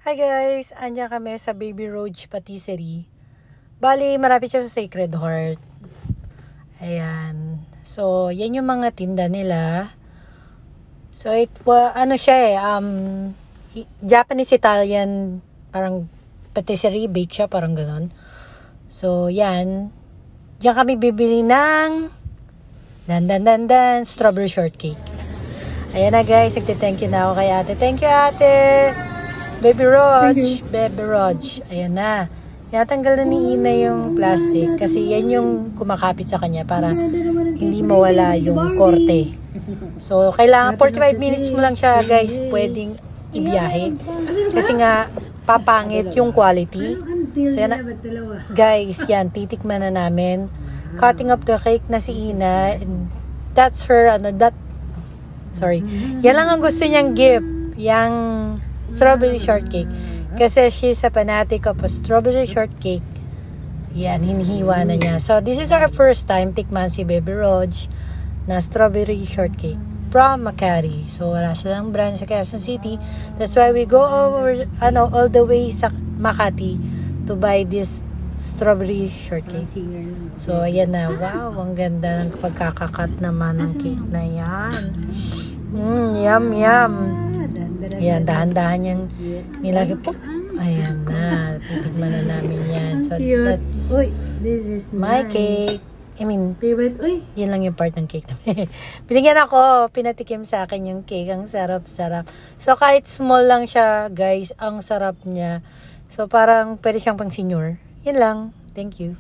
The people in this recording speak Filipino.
Hi guys! Andiyan kami sa Baby Roach Patisserie. Bali, marapit siya sa Sacred Heart. Ayan. So, yan yung mga tinda nila. So, ano siya Japanese-Italian, parang patisserie, bake siya, parang ganon. So, yan. Diyan kami bibili ng strawberry shortcake. Ayan na guys, nagtithank you na ako kay ate. Thank you ate! Baby Roach. Ayan na. Tinatanggal na ni Ina yung plastic kasi yan yung kumakapit sa kanya para hindi mawala yung korte. So, kailangan 45 minutes mo lang siya guys pwedeng ibiyahe. Kasi nga, papangit yung quality. So, yan guys, yan, titikman na namin. Cutting up the cake na si Ina. That's her, yan lang ang gusto niyang gift. Yang strawberry shortcake. Kasi she's a fanatic of a strawberry shortcake. Yan, hinihiwa na niya. So, this is our first time tikman si Baby Roach na strawberry shortcake from Makati. So, wala silang branch sa Quezon City. That's why we go over, all the way sa Makati to buy this strawberry shortcake. So, ayan na. Wow, ang ganda ng pagkakakat naman ng cake na yan. Yum, yum. Ayan, dahan-dahan niyang nilagay po. Ayan na. Titigman na namin yan. So, that's my cake. I mean, favorite. Yan lang yung part ng cake namin. Binigyan ako, pinatikim sa akin yung cake. Ang sarap-sarap. So, kahit small lang siya, guys, ang sarap niya. So, parang pwede siyang pang senior. Yan lang. Thank you.